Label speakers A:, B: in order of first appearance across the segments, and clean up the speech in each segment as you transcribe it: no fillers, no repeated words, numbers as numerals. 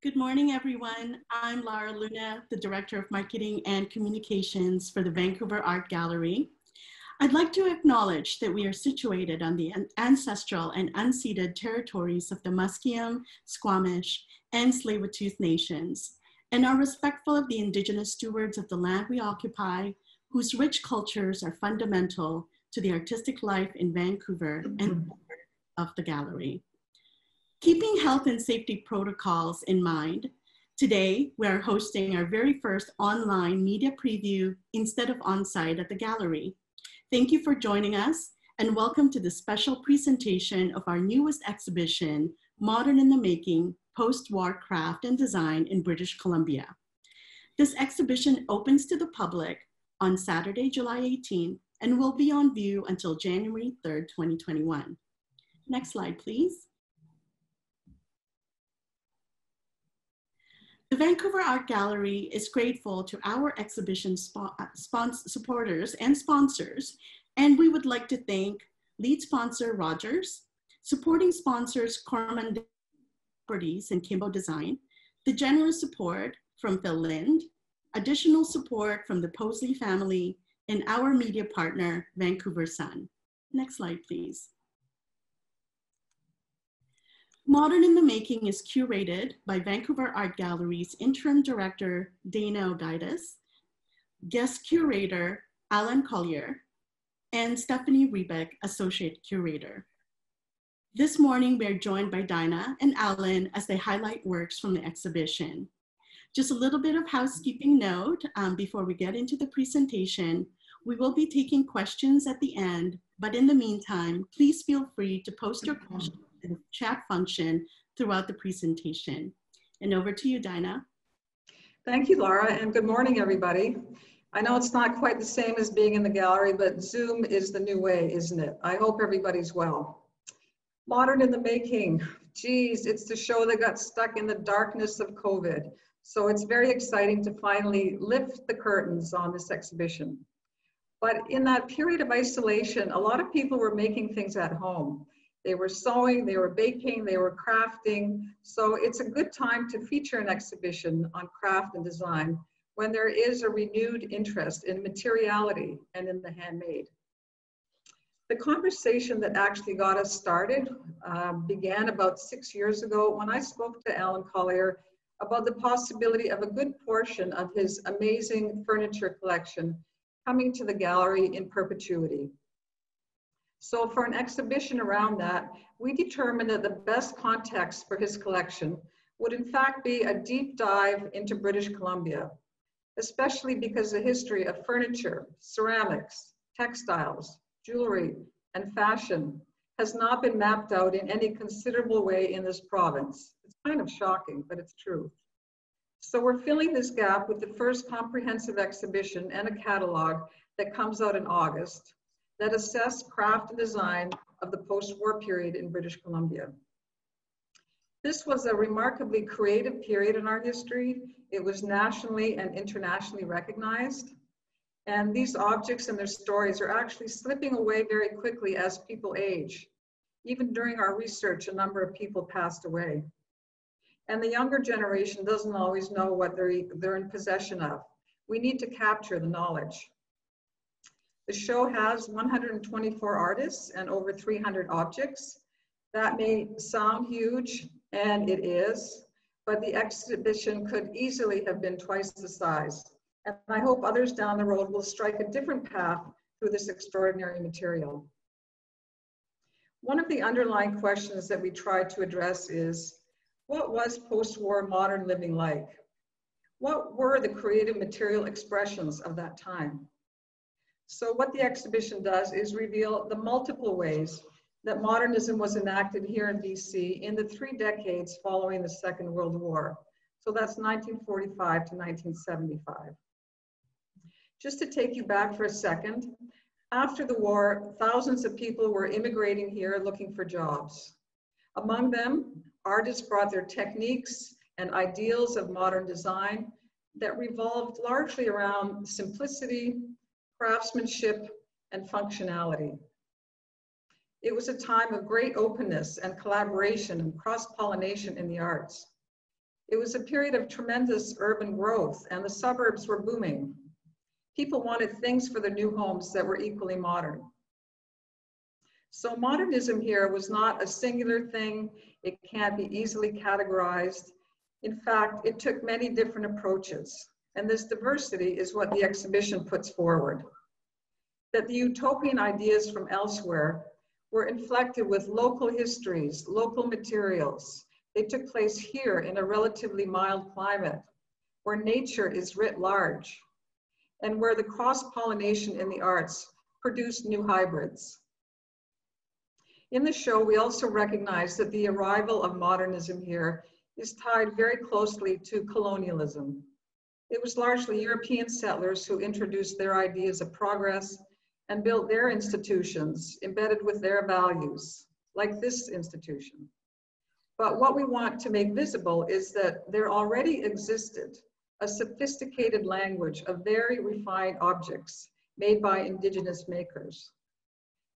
A: Good morning, everyone. I'm Lara Luna, the Director of Marketing and Communications for the Vancouver Art Gallery. I'd like to acknowledge that we are situated on the ancestral and unceded territories of the Musqueam, Squamish, and Tsleil-Waututh nations, and are respectful of the Indigenous stewards of the land we occupy, whose rich cultures are fundamental to the artistic life in Vancouver and of the gallery. Keeping health and safety protocols in mind, today we are hosting our very first online media preview instead of on-site at the gallery. Thank you for joining us and welcome to the special presentation of our newest exhibition, Modern in the Making, Post-War Craft and Design in British Columbia. This exhibition opens to the public on Saturday, July 18th, and will be on view until January 3rd, 2021. Next slide, please. The Vancouver Art Gallery is grateful to our exhibition supporters and sponsors, and we would like to thank lead sponsor Rogers, supporting sponsors Corman Properties and Kimbo Design, the generous support from Phil Lind, additional support from the Posley family, and our media partner, Vancouver Sun. Next slide, please. Modern in the Making is curated by Vancouver Art Gallery's Interim Director, Daina Augaitis, Guest Curator, Allan Collier, and Stephanie Rebeck, Associate Curator. This morning, we are joined by Daina and Allan as they highlight works from the exhibition. Just a little bit of housekeeping note before we get into the presentation. We will be taking questions at the end, but in the meantime, please feel free to post your questions in the chat function throughout the presentation. And over to you, Daina.
B: Thank you, Lara, and good morning, everybody. I know it's not quite the same as being in the gallery, but Zoom is the new way, isn't it? I hope everybody's well. Modern in the Making. Geez, it's the show that got stuck in the darkness of COVID. So it's very exciting to finally lift the curtains on this exhibition. But in that period of isolation, a lot of people were making things at home. They were sewing, they were baking, they were crafting. So it's a good time to feature an exhibition on craft and design when there is a renewed interest in materiality and in the handmade. The conversation that actually got us started began about 6 years ago when I spoke to Allan Collier about the possibility of a good portion of his amazing furniture collection coming to the gallery in perpetuity. So for an exhibition around that, we determined that the best context for his collection would in fact be a deep dive into British Columbia, especially because the history of furniture, ceramics, textiles, jewelry, and fashion has not been mapped out in any considerable way in this province. It's kind of shocking, but it's true. So we're filling this gap with the first comprehensive exhibition and a catalog that comes out in August that assess craft and design of the post-war period in British Columbia. This was a remarkably creative period in our history. It was nationally and internationally recognized. And these objects and their stories are actually slipping away very quickly as people age. Even during our research, a number of people passed away. And the younger generation doesn't always know what they're in possession of. We need to capture the knowledge. The show has 124 artists and over 300 objects. That may sound huge, and it is, but the exhibition could easily have been twice the size. And I hope others down the road will strike a different path through this extraordinary material. One of the underlying questions that we tried to address is, what was post-war modern living like? What were the creative material expressions of that time? So what the exhibition does is reveal the multiple ways that modernism was enacted here in BC in the 3 decades following the Second World War. So that's 1945 to 1975. Just to take you back for a second, after the war, thousands of people were immigrating here looking for jobs. Among them, artists brought their techniques and ideals of modern design that revolved largely around simplicity, craftsmanship, and functionality. It was a time of great openness and collaboration and cross-pollination in the arts. It was a period of tremendous urban growth and the suburbs were booming. People wanted things for their new homes that were equally modern. So modernism here was not a singular thing. It can't be easily categorized. In fact, it took many different approaches. And this diversity is what the exhibition puts forward. That the utopian ideas from elsewhere were inflected with local histories, local materials. They took place here in a relatively mild climate, where nature is writ large, and where the cross-pollination in the arts produced new hybrids. In the show, we also recognize that the arrival of modernism here is tied very closely to colonialism. It was largely European settlers who introduced their ideas of progress and built their institutions embedded with their values, like this institution. But what we want to make visible is that there already existed a sophisticated language of very refined objects made by indigenous makers.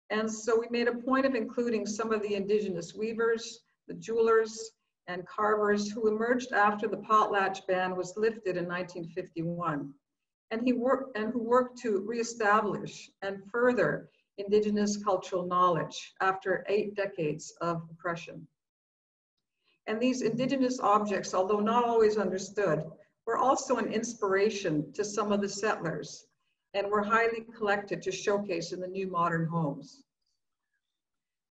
B: And so we made a point of including some of the indigenous weavers, the jewelers, and carvers who emerged after the potlatch ban was lifted in 1951, and who worked to reestablish and further indigenous cultural knowledge after 8 decades of oppression. And these indigenous objects, although not always understood, were also an inspiration to some of the settlers and were highly collected to showcase in the new modern homes.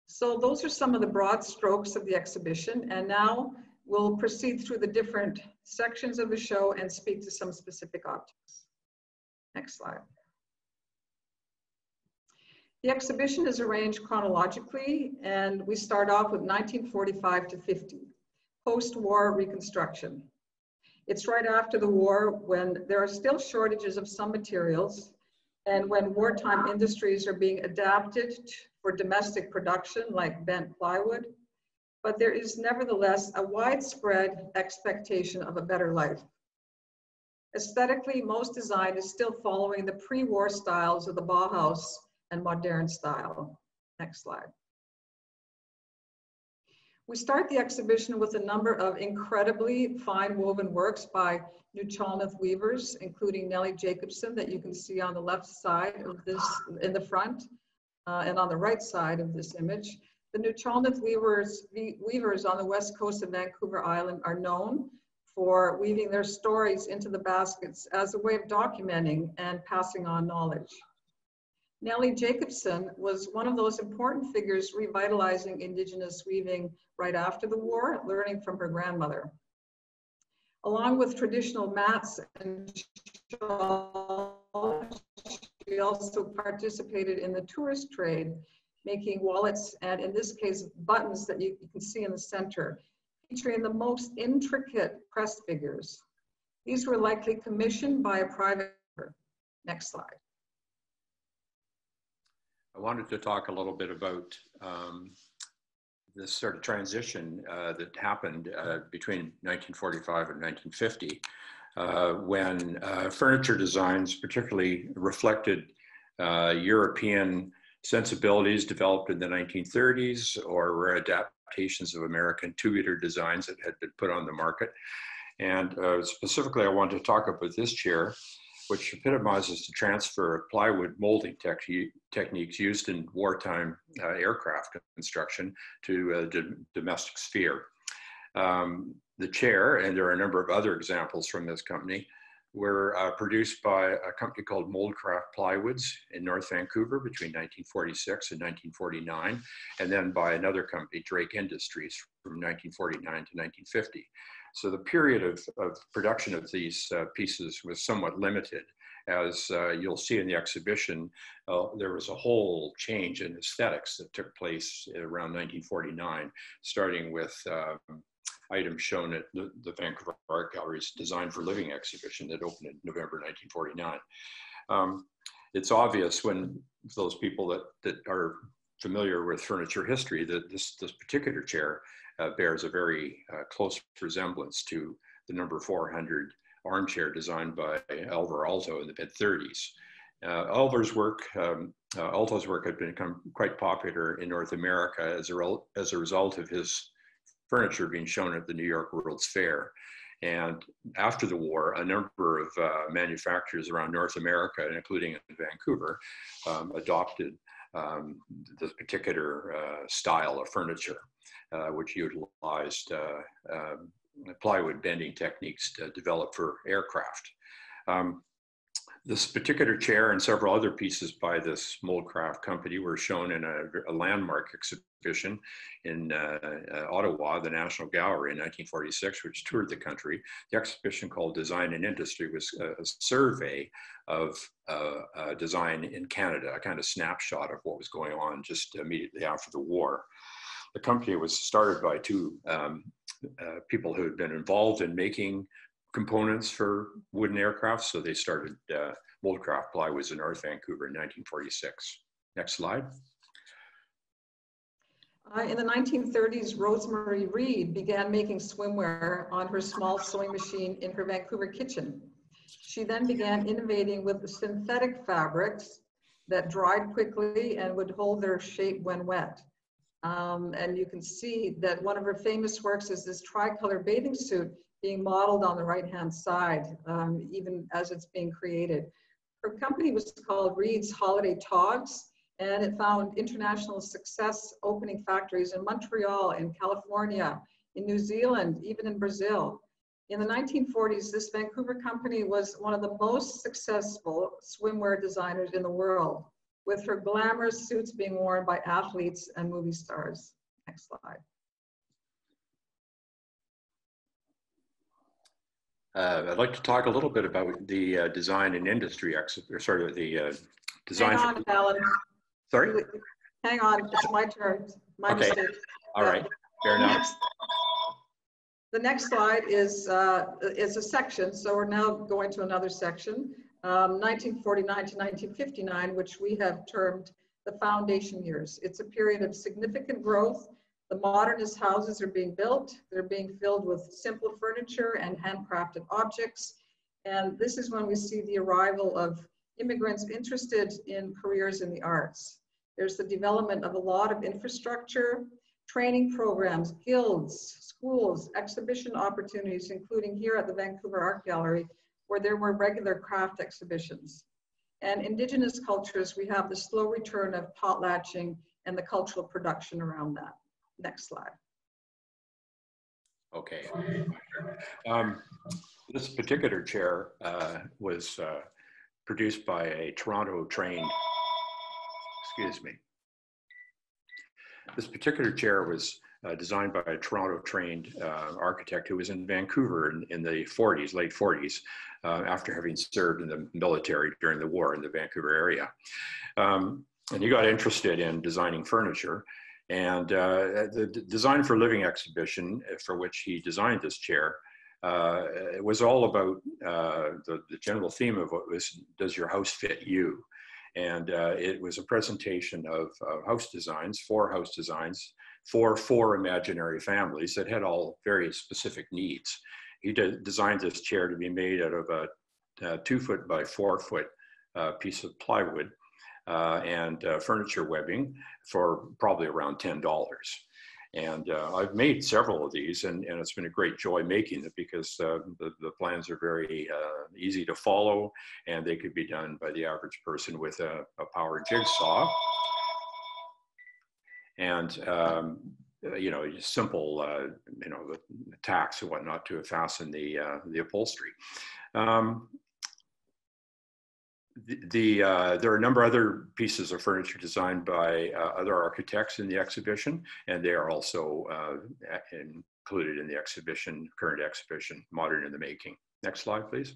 B: So those are some of the broad strokes of the exhibition, and now we'll proceed through the different sections of the show and speak to some specific objects. Next slide. The exhibition is arranged chronologically, and we start off with 1945 to 50, post-war reconstruction. It's right after the war when there are still shortages of some materials and when wartime industries are being adapted for domestic production like bent plywood, but there is nevertheless a widespread expectation of a better life. Aesthetically, most design is still following the pre-war styles of the Bauhaus and modern style. Next slide. We start the exhibition with a number of incredibly fine woven works by New Chalmouth weavers, including Nellie Jacobson that you can see on the left side of this, in the front, and on the right side of this image. The New Chalmouth weavers on the west coast of Vancouver Island are known for weaving their stories into the baskets as a way of documenting and passing on knowledge. Nellie Jacobson was one of those important figures revitalizing Indigenous weaving right after the war, learning from her grandmother. Along with traditional mats and shawls, she also participated in the tourist trade, making wallets and, in this case, buttons that you can see in the center, featuring the most intricate pressed figures. These were likely commissioned by a private. Next slide.
C: I wanted to talk a little bit about this sort of transition that happened between 1945 and 1950, when furniture designs particularly reflected European sensibilities developed in the 1930s, or were adaptations of American tubular designs that had been put on the market. And specifically, I wanted to talk about this chair, which epitomizes the transfer of plywood molding techniques used in wartime aircraft construction to the domestic sphere. The chair, and there are a number of other examples from this company, were produced by a company called Moldcraft Plywoods in North Vancouver between 1946 and 1949, and then by another company, Drake Industries, from 1949 to 1950. So the period of production of these pieces was somewhat limited. As you'll see in the exhibition, there was a whole change in aesthetics that took place around 1949, starting with items shown at the Vancouver Art Gallery's Design for Living exhibition that opened in November 1949. It's obvious when those people that are familiar with furniture history that this particular chair bears a very close resemblance to the number 400 armchair designed by Alvar Aalto in the mid-30s. Alto's work had become quite popular in North America as a result of his furniture being shown at the New York World's Fair. And after the war, a number of manufacturers around North America, including in Vancouver, adopted this particular style of furniture, which utilized plywood bending techniques developed for aircraft. This particular chair and several other pieces by this Moldcraft company were shown in a landmark exhibition in Ottawa, the National Gallery in 1946, which toured the country. The exhibition, called Design and Industry, was a survey of design in Canada, a kind of snapshot of what was going on just immediately after the war. The company was started by two people who had been involved in making components for wooden aircraft. So they started Moldcraft Plywoods in North Vancouver in 1946. Next slide.
B: In the 1930s, Rosemary Reid began making swimwear on her small sewing machine in her Vancouver kitchen. She then began innovating with synthetic fabrics that dried quickly and would hold their shape when wet. And you can see that one of her famous works is this tricolor bathing suit being modeled on the right-hand side, even as it's being created. Her company was called Reid's Holiday Togs, and it found international success opening factories in Montreal, in California, in New Zealand, even in Brazil. In the 1940s, this Vancouver company was one of the most successful swimwear designers in the world, with her glamorous suits being worn by athletes and movie stars. Next slide.
C: I'd like to talk a little bit about the design and industry design.
B: Hang on, Alan.
C: Sorry?
B: Hang on, it's my turn. My
C: okay.
B: mistake.
C: All right, fair enough.
B: The next slide is a section, so we're now going to another section, 1949 to 1959, which we have termed the foundation years. It's a period of significant growth. The modernist houses are being built. They're being filled with simple furniture and handcrafted objects. And this is when we see the arrival of immigrants interested in careers in the arts. There's the development of a lot of infrastructure, training programs, guilds, schools, exhibition opportunities, including here at the Vancouver Art Gallery, where there were regular craft exhibitions. And Indigenous cultures, we have the slow return of potlatching and the cultural production around that. Next slide.
C: Okay. This particular chair was produced by a Toronto trained, excuse me. This particular chair was designed by a Toronto trained architect who was in Vancouver in the 40s, late 40s, after having served in the military during the war in the Vancouver area. And he got interested in designing furniture. And the Design for Living exhibition, for which he designed this chair, it was all about the general theme of what was, does your house fit you? And it was a presentation of house designs for four imaginary families that had all very specific needs. He designed this chair to be made out of a 2 foot by 4 foot piece of plywood and furniture webbing for probably around $10. And I've made several of these, and it's been a great joy making it because the plans are very easy to follow, and they could be done by the average person with a power jigsaw. And you know, simple, you know, the tacks and whatnot to fasten the upholstery. There are a number of other pieces of furniture designed by other architects in the exhibition, and they are also included in the exhibition, current exhibition, Modern in the Making. Next slide, please.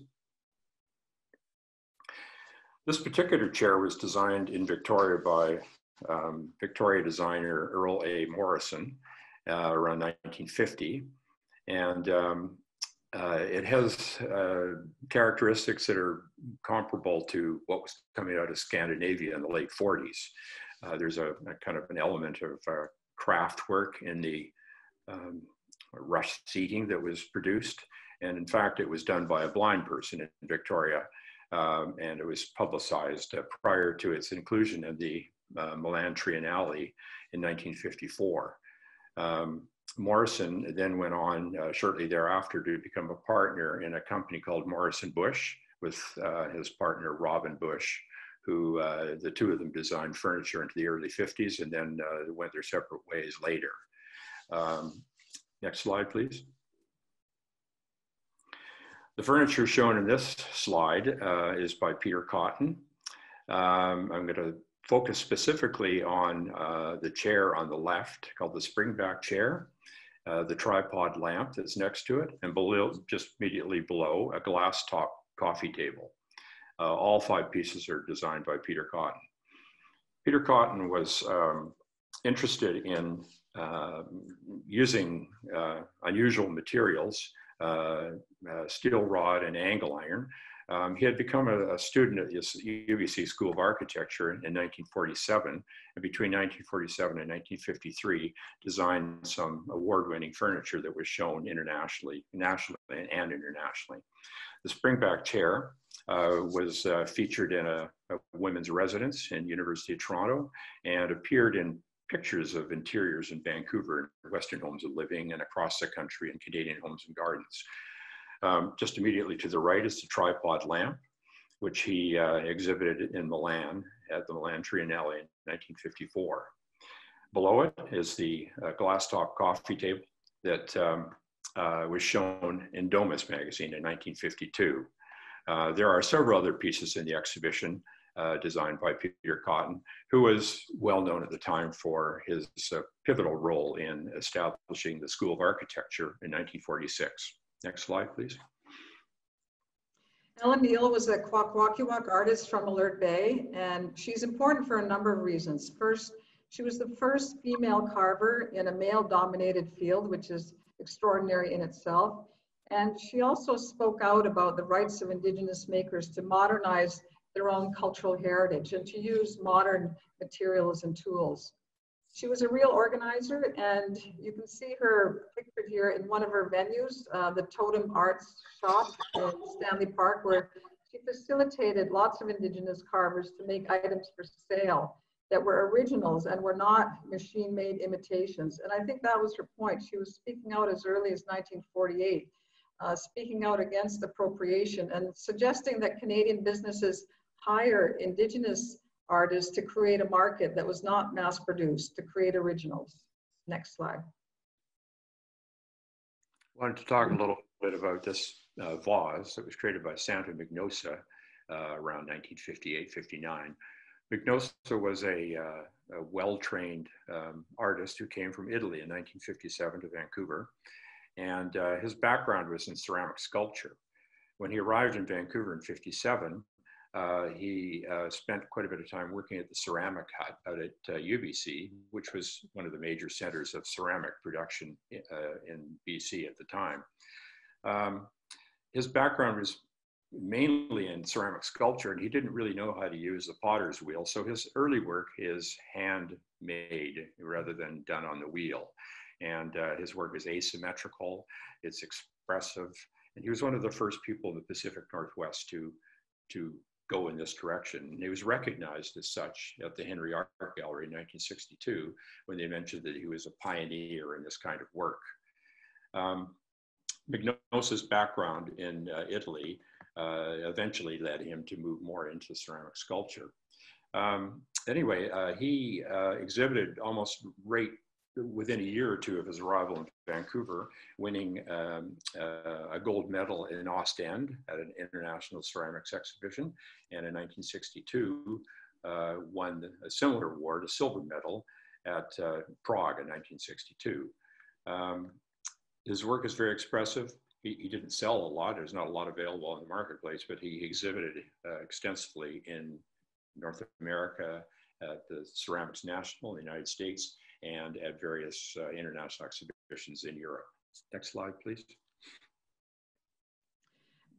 C: This particular chair was designed in Victoria by Victoria designer Earl A. Morrison around 1950, and it has characteristics that are comparable to what was coming out of Scandinavia in the late 40s. There's a kind of an element of craft work in the rush seating that was produced. And in fact, it was done by a blind person in Victoria. And it was publicized prior to its inclusion in the Milan Triennale in 1954. Morrison then went on shortly thereafter to become a partner in a company called Morrison Bush with his partner Robin Bush, who the two of them designed furniture into the early 50s and then went their separate ways later. Next slide, please. The furniture shown in this slide is by Peter Cotton. I'm going to focus specifically on the chair on the left called the springback chair, the tripod lamp that's next to it, and below, just immediately below, a glass top coffee table. All 5 pieces are designed by Peter Cotton. Peter Cotton was interested in using unusual materials, steel rod and angle iron. He had become a student at the UBC School of Architecture in 1947, and between 1947 and 1953 designed some award-winning furniture that was shown internationally, nationally and internationally. The springback chair was featured in a women's residence in University of Toronto and appeared in pictures of interiors in Vancouver and Western Homes of Living and across the country in Canadian Homes and Gardens. Just immediately to the right is the tripod lamp, which he exhibited in Milan at the Milan Triennale in 1954. Below it is the glass top coffee table that was shown in Domus magazine in 1952. There are several other pieces in the exhibition designed by Peter Cotton, who was well known at the time for his pivotal role in establishing the School of Architecture in 1946. Next slide, please.
B: Ellen Neal was a Kwakwaka'wakw artist from Alert Bay, and she's important for a number of reasons. First, she was the first female carver in a male-dominated field, which is extraordinary in itself. And she also spoke out about the rights of Indigenous makers to modernize their own cultural heritage and to use modern materials and tools. She was a real organizer, and you can see her pictured here in one of her venues, the Totem Arts Shop in Stanley Park, where she facilitated lots of Indigenous carvers to make items for sale that were originals and were not machine-made imitations. And I think that was her point. She was speaking out as early as 1948, speaking out against appropriation and suggesting that Canadian businesses hire Indigenous artists to create a market that was not mass-produced, to create originals. Next slide.
C: I wanted to talk a little bit about this vase that was created by Santa Mignosa around 1958-59. Mignosa was a well-trained artist who came from Italy in 1957 to Vancouver, and his background was in ceramic sculpture. When he arrived in Vancouver in '57, he spent quite a bit of time working at the ceramic hut out at UBC, which was one of the major centers of ceramic production in BC at the time. His background was mainly in ceramic sculpture, and he didn't really know how to use the potter's wheel. So his early work is handmade rather than done on the wheel. And his work is asymmetrical, it's expressive. And he was one of the first people in the Pacific Northwest to go in this direction. And he was recognized as such at the Henry Art Gallery in 1962, when they mentioned that he was a pioneer in this kind of work. Mignosa's background in Italy eventually led him to move more into ceramic sculpture. Anyway, he exhibited almost right within a year or two of his arrival in Vancouver, winning a gold medal in Ostend at an international ceramics exhibition, and in 1962 won a similar award, a silver medal, at Prague in 1962. His work is very expressive. He didn't sell a lot. There's not a lot available in the marketplace, but he exhibited extensively in North America at the Ceramics National in the United States and at various international exhibitions in Europe. Next slide, please.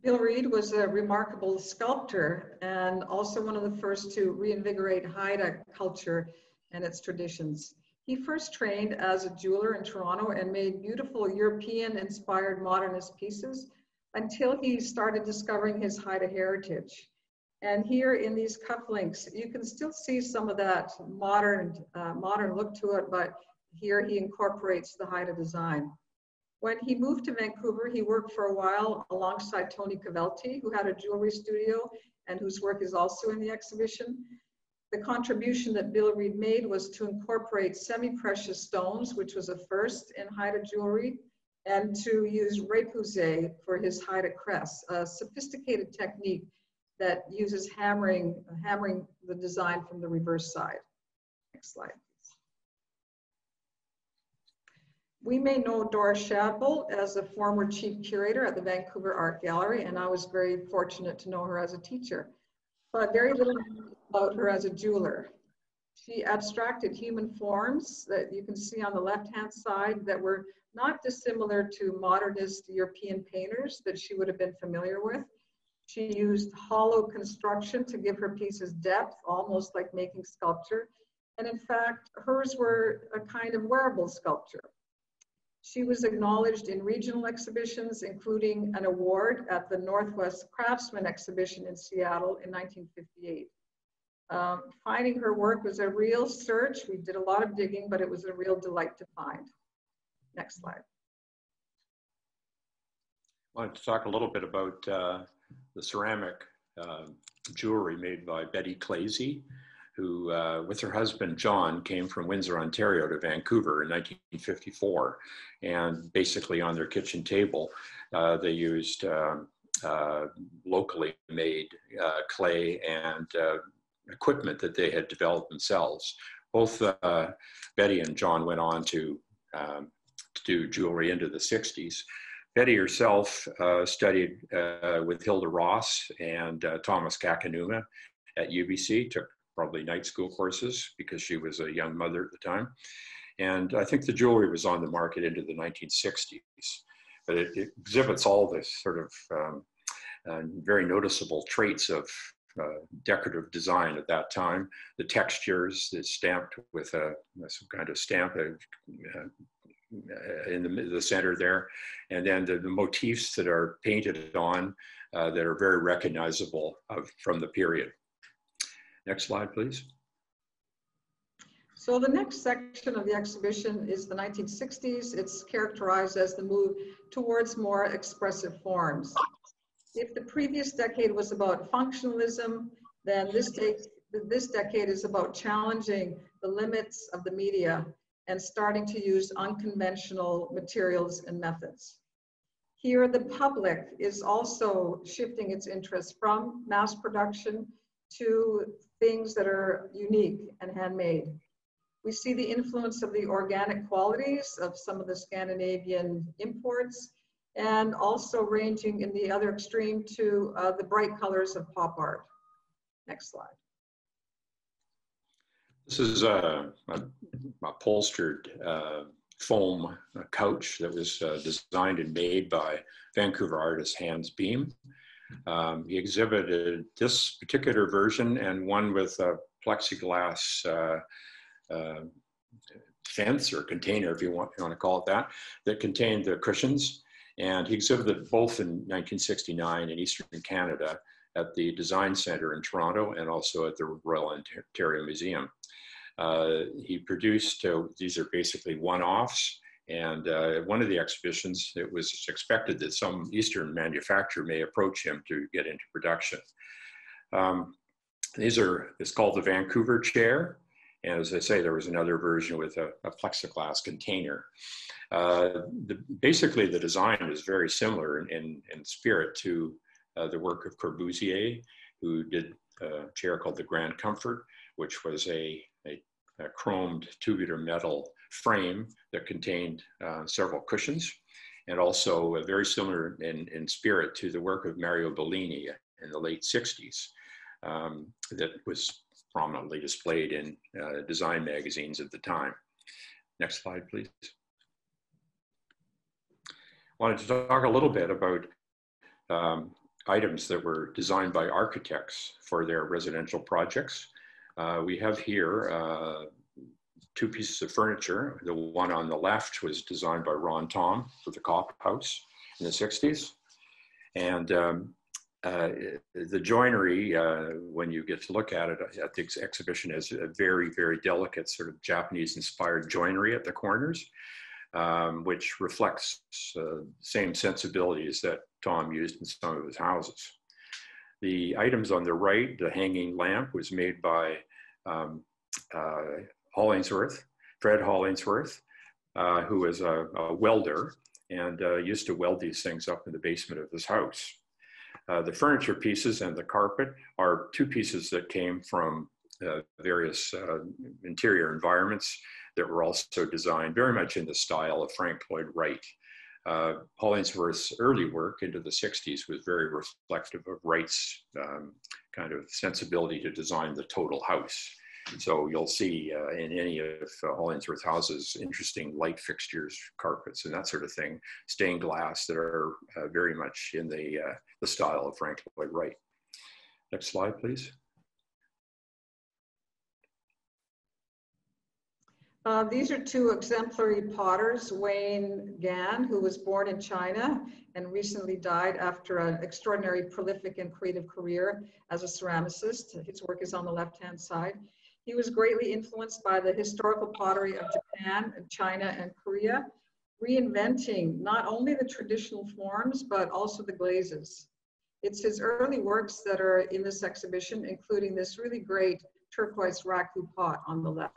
B: Bill Reid was a remarkable sculptor and also one of the first to reinvigorate Haida culture and its traditions. He first trained as a jeweler in Toronto and made beautiful European-inspired modernist pieces until he started discovering his Haida heritage. And here in these cufflinks, you can still see some of that modern look to it, but here he incorporates the Haida design. When he moved to Vancouver, he worked for a while alongside Tony Cavelti, who had a jewelry studio and whose work is also in the exhibition. The contribution that Bill Reid made was to incorporate semi-precious stones, which was a first in Haida jewelry, and to use repoussé for his Haida crest, a sophisticated technique that uses hammering the design from the reverse side. Next slide. We may know Doris Shadbolt as a former chief curator at the Vancouver Art Gallery, and I was very fortunate to know her as a teacher, but very little about her as a jeweler. She abstracted human forms that you can see on the left-hand side that were not dissimilar to modernist European painters that she would have been familiar with. She used hollow construction to give her pieces depth, almost like making sculpture. And in fact, hers were a kind of wearable sculpture. She was acknowledged in regional exhibitions, including an award at the Northwest Craftsman exhibition in Seattle in 1958. Finding her work was a real search. We did a lot of digging, but it was a real delight to find. Next slide.
C: I wanted to talk a little bit about the ceramic jewelry made by Betty Clazy, who with her husband John came from Windsor, Ontario to Vancouver in 1954. And basically on their kitchen table, they used locally made clay and equipment that they had developed themselves. Both Betty and John went on to do jewelry into the 60s. Betty herself studied with Hilda Ross and Thomas Kakanuma at UBC, took probably night school courses because she was a young mother at the time. And I think the jewelry was on the market into the 1960s, but it exhibits all this sort of very noticeable traits of decorative design at that time. The textures, it's stamped with some kind of stamp in the center there. And then the motifs that are painted on that are very recognizable from the period. Next slide, please.
B: So the next section of the exhibition is the 1960s. It's characterized as the move towards more expressive forms. If the previous decade was about functionalism, then this decade is about challenging the limits of the media and starting to use unconventional materials and methods. Here, the public is also shifting its interest from mass production to things that are unique and handmade. We see the influence of the organic qualities of some of the Scandinavian imports, and also ranging in the other extreme to the bright colors of pop art. Next slide.
C: This is a upholstered foam couch that was designed and made by Vancouver artist Hans Beam. He exhibited this particular version and one with a plexiglass fence or container, if you want to call it that contained the cushions. And he exhibited both in 1969 in Eastern Canada at the Design Center in Toronto and also at the Royal Ontario Museum. He produced, these are basically one-offs, and at one of the exhibitions, it was expected that some Eastern manufacturer may approach him to get into production. It's called the Vancouver chair. And as I say, there was another version with a plexiglass container. Basically, the design is very similar in spirit to the work of Corbusier, who did a chair called the Grand Comfort, which was a chromed tubular metal frame that contained several cushions, and also very similar in spirit to the work of Mario Bellini in the late 60s that was prominently displayed in design magazines at the time. Next slide, please. I wanted to talk a little bit about items that were designed by architects for their residential projects. We have here two pieces of furniture. The one on the left was designed by Ron Tom for the Cop House in the 60s. And the joinery, when you get to look at it at the exhibition, is a very, very delicate sort of Japanese-inspired joinery at the corners, which reflects same sensibilities that Tom used in some of his houses. The items on the right, the hanging lamp, was made by Hollingsworth, Fred Hollingsworth, who was a welder and used to weld these things up in the basement of his house. The furniture pieces and the carpet are two pieces that came from various interior environments that were also designed very much in the style of Frank Lloyd Wright. Hollingsworth's early work into the 60s was very reflective of Wright's kind of sensibility to design the total house. So you'll see in any of Hollingsworth's houses, interesting light fixtures, carpets, and that sort of thing, stained glass that are very much in the style of Frank Lloyd Wright. Next slide, please.
B: These are two exemplary potters, Wayne Gan, who was born in China and recently died after an extraordinary prolific and creative career as a ceramicist. His work is on the left-hand side. He was greatly influenced by the historical pottery of Japan, China, and Korea, reinventing not only the traditional forms, but also the glazes. It's his early works that are in this exhibition, including this really great turquoise raku pot on the left.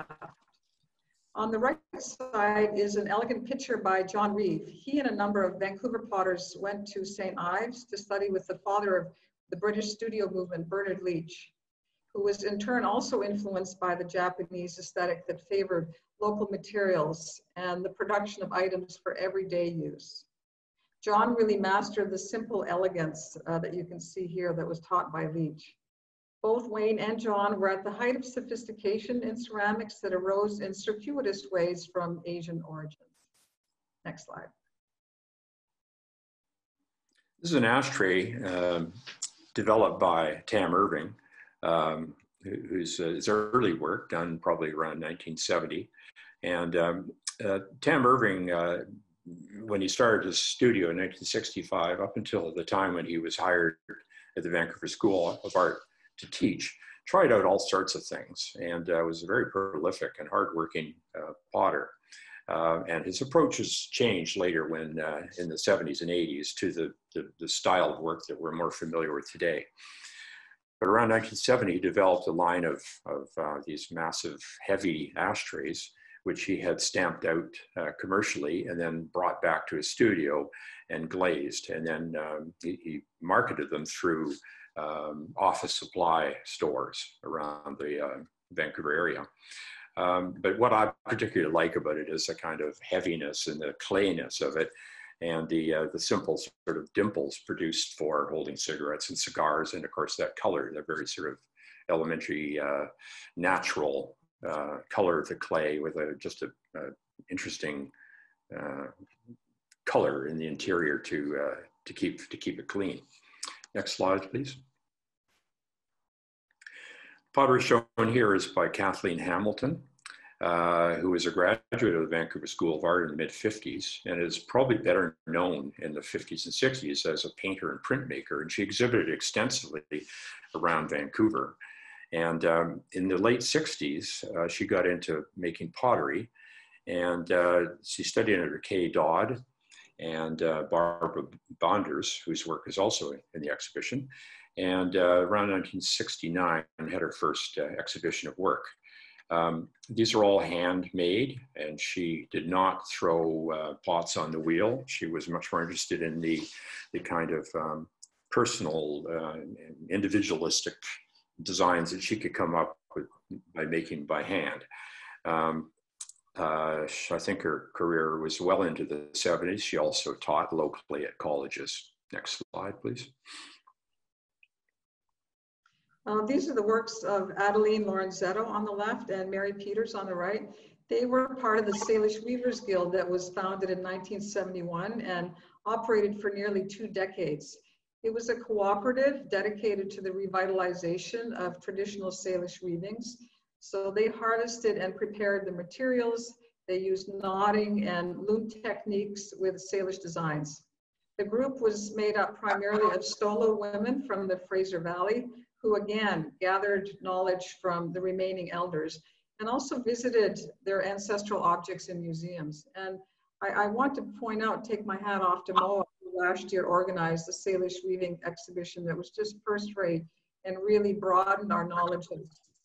B: On the right side is an elegant picture by John Reid. He and a number of Vancouver potters went to St. Ives to study with the father of the British studio movement, Bernard Leach, who was in turn also influenced by the Japanese aesthetic that favored local materials and the production of items for everyday use. John really mastered the simple elegance that you can see here that was taught by Leach. Both Wayne and John were at the height of sophistication in ceramics that arose in circuitous ways from Asian origins. Next slide.
C: This is an ashtray developed by Tam Irving, whose his early work done probably around 1970. And Tam Irving, when he started his studio in 1965, up until the time when he was hired at the Vancouver School of Art to teach, tried out all sorts of things, and was a very prolific and hardworking potter. And his approaches changed later when in the 70s and 80s to the style of work that we're more familiar with today. But around 1970, he developed a line of these massive, heavy ashtrays, which he had stamped out commercially and then brought back to his studio and glazed. And then he marketed them through office supply stores around the Vancouver area. But what I particularly like about it is the kind of heaviness and the clayness of it, and the simple sort of dimples produced for holding cigarettes and cigars, and of course that color, the very sort of elementary, natural color of the clay with just a interesting color in the interior to keep it clean. Next slide, please. Pottery shown here is by Kathleen Hamilton, who was a graduate of the Vancouver School of Art in the mid-50s and is probably better known in the 50s and 60s as a painter and printmaker. And she exhibited extensively around Vancouver. And in the late 60s, she got into making pottery, and she studied under Kay Dodd and Barbara Bonders, whose work is also in the exhibition. And around 1969, had her first exhibition of work. These are all handmade, and she did not throw pots on the wheel. She was much more interested in the kind of personal, individualistic designs that she could come up with by making by hand. I think her career was well into the 70s. She also taught locally at colleges. Next slide, please.
B: These are the works of Adeline Lorenzetto on the left and Mary Peters on the right. They were part of the Salish Weavers Guild that was founded in 1971 and operated for nearly 2 decades. It was a cooperative dedicated to the revitalization of traditional Salish weavings. So they harvested and prepared the materials. They used knotting and loom techniques with Salish designs. The group was made up primarily of solo women from the Fraser Valley, who again gathered knowledge from the remaining elders and also visited their ancestral objects in museums. And I want to point out, take my hat off to Moa, who last year organized the Salish weaving exhibition that was just first rate and really broadened our knowledge of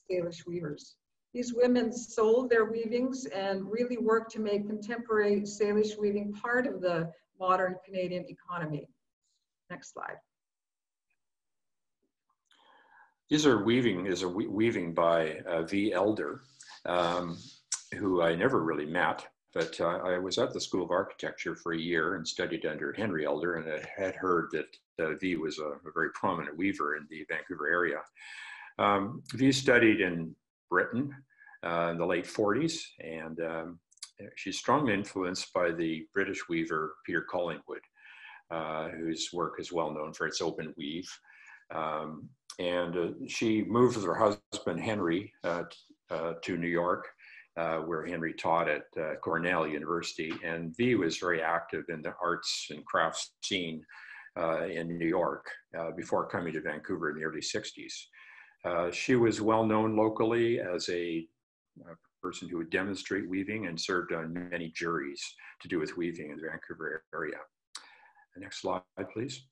B: Salish weavers. These women sold their weavings and really worked to make contemporary Salish weaving part of the modern Canadian economy. Next slide.
C: These are weaving by V. Elder, who I never really met, but I was at the School of Architecture for a year and studied under Henry Elder, and I had heard that V was a very prominent weaver in the Vancouver area. V studied in Britain in the late 40s, and she's strongly influenced by the British weaver Peter Collingwood, whose work is well known for its open weave. She moved with her husband Henry to New York, where Henry taught at Cornell University, and V was very active in the arts and crafts scene in New York before coming to Vancouver in the early 60s. She was well known locally as a person who would demonstrate weaving and served on many juries to do with weaving in the Vancouver area. The next slide, please.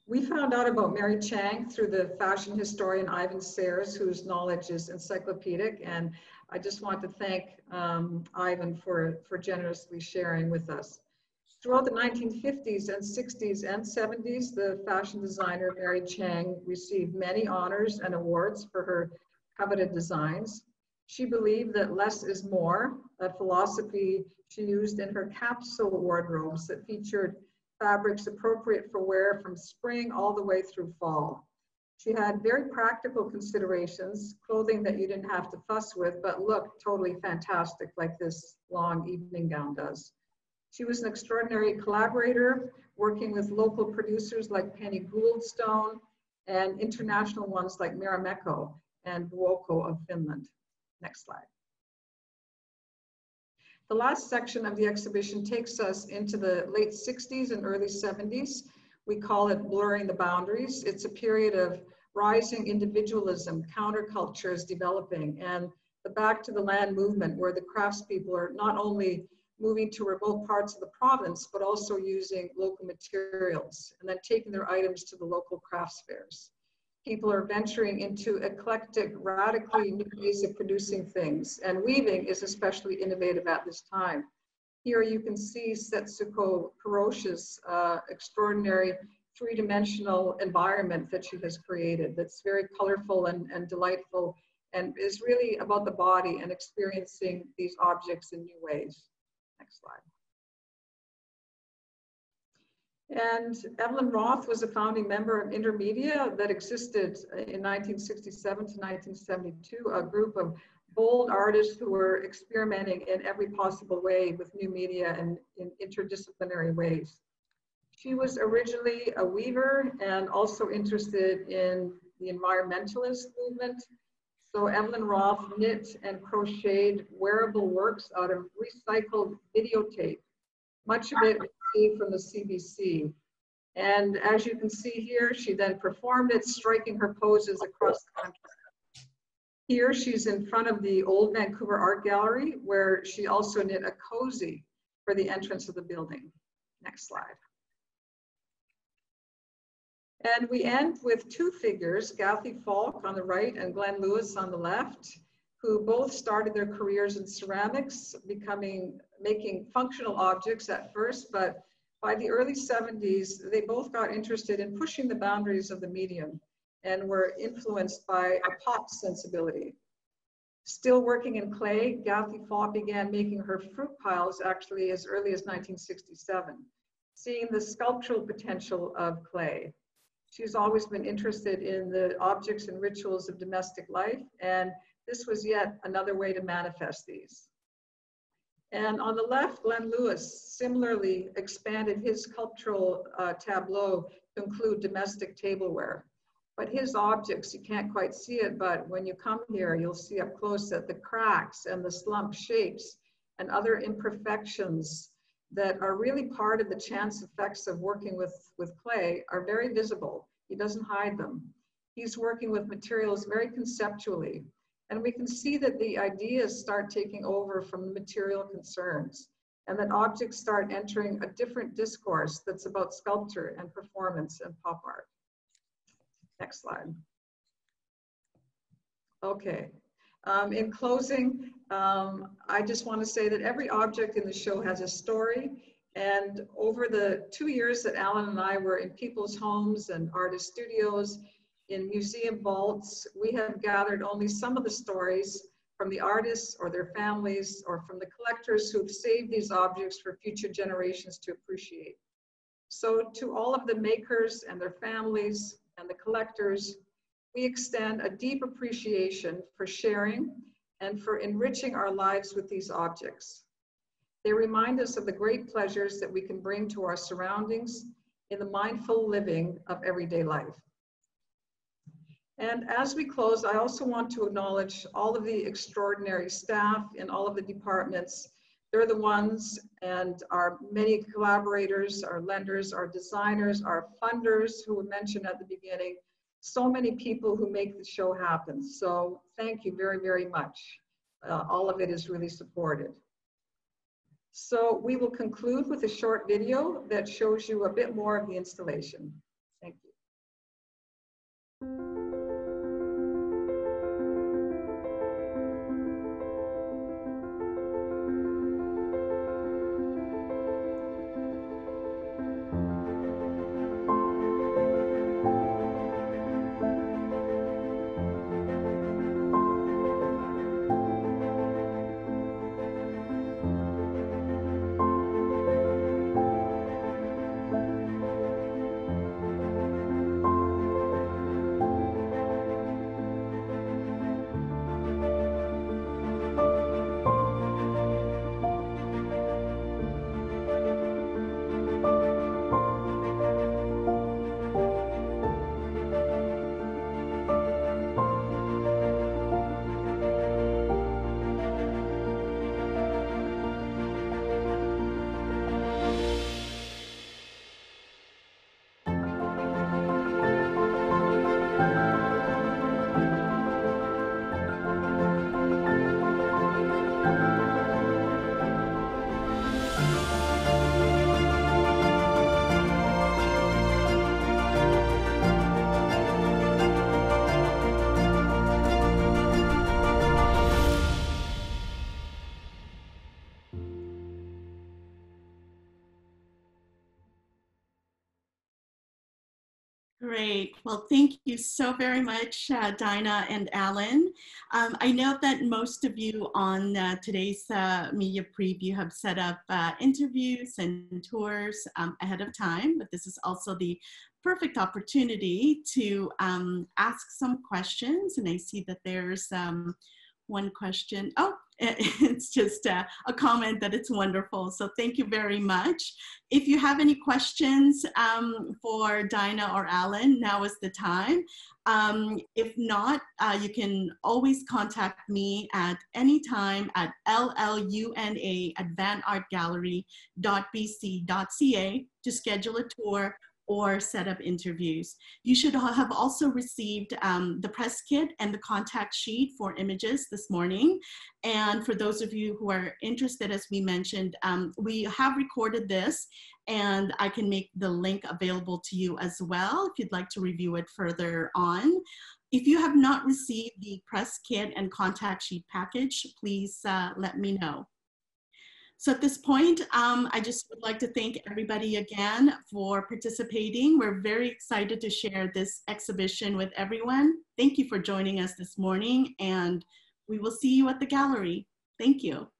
B: We found out about Mary Chang through the fashion historian Ivan Sayers, whose knowledge is encyclopedic, and I just want to thank Ivan for generously sharing with us. Throughout the 1950s and 60s and 70s, the fashion designer Mary Chang received many honors and awards for her coveted designs. She believed that less is more, a philosophy she used in her capsule wardrobes that featured fabrics appropriate for wear from spring all the way through fall. She had very practical considerations, clothing that you didn't have to fuss with, but looked totally fantastic like this long evening gown does. She was an extraordinary collaborator, working with local producers like Penny Gouldstone and international ones like Marimekko and Vuokko of Finland. Next slide. The last section of the exhibition takes us into the late 60s and early 70s. We call it Blurring the Boundaries. It's a period of rising individualism, counterculture is developing, and the Back to the Land movement, where the craftspeople are not only moving to remote parts of the province, but also using local materials and then taking their items to the local crafts fairs. People are venturing into eclectic, radically new ways of producing things, and weaving is especially innovative at this time. Here you can see Setsuko Kuroshi's extraordinary three-dimensional environment that she has created that's very colorful and delightful, and is really about the body and experiencing these objects in new ways. Next slide. And Evelyn Roth was a founding member of Intermedia that existed in 1967 to 1972, a group of bold artists who were experimenting in every possible way with new media and in interdisciplinary ways. She was originally a weaver and also interested in the environmentalist movement. So Evelyn Roth knit and crocheted wearable works out of recycled videotape. Much of it received from the CBC. And as you can see here, she then performed it, striking her poses across the country. Here she's in front of the old Vancouver Art Gallery, where she also knit a cozy for the entrance of the building. Next slide. And we end with two figures, Gathy Falk on the right and Glenn Lewis on the left, who both started their careers in ceramics, making functional objects at first, but by the early 70s, they both got interested in pushing the boundaries of the medium and were influenced by a pop sensibility. Still working in clay, Gathy Falk began making her fruit piles actually as early as 1967, seeing the sculptural potential of clay. She's always been interested in the objects and rituals of domestic life, and this was yet another way to manifest these. And on the left, Glenn Lewis similarly expanded his sculptural tableau to include domestic tableware. But his objects, you can't quite see it, but when you come here, you'll see up close that the cracks and the slump shapes and other imperfections that are really part of the chance effects of working with clay are very visible. He doesn't hide them. He's working with materials very conceptually. And we can see that the ideas start taking over from the material concerns, and that objects start entering a different discourse that's about sculpture and performance and pop art. Next slide. Okay. In closing, I just want to say that every object in the show has a story. And over the 2 years that Allan and I were in people's homes and artist studios, in museum vaults, we have gathered only some of the stories from the artists or their families, or from the collectors who've saved these objects for future generations to appreciate. So to all of the makers and their families and the collectors, we extend a deep appreciation for sharing and for enriching our lives with these objects. They remind us of the great pleasures that we can bring to our surroundings in the mindful living of everyday life. And as we close, I also want to acknowledge all of the extraordinary staff in all of the departments. They're the ones, and our many collaborators, our lenders, our designers, our funders who were mentioned at the beginning. So many people who make the show happen. So thank you very, very much. All of it is really supported. So we will conclude with a short video that shows you a bit more of the installation. Thank you.
A: Great. Well, thank you so very much, Daina and Allan. I know that most of you on today's media preview have set up interviews and tours ahead of time, but this is also the perfect opportunity to ask some questions. And I see that there's one question. Oh, it's just a comment that it's wonderful. So thank you very much. If you have any questions for Daina or Allan, now is the time. If not, you can always contact me at any time at lluna@vanartgallery.bc.ca to schedule a tour or set up interviews. You should have also received the press kit and the contact sheet for images this morning. And for those of you who are interested, as we mentioned, we have recorded this, and I can make the link available to you as well if you'd like to review it further on. If you have not received the press kit and contact sheet package, please let me know. So at this point, I just would like to thank everybody again for participating. We're very excited to share this exhibition with everyone. Thank you for joining us this morning, and we will see you at the gallery. Thank you.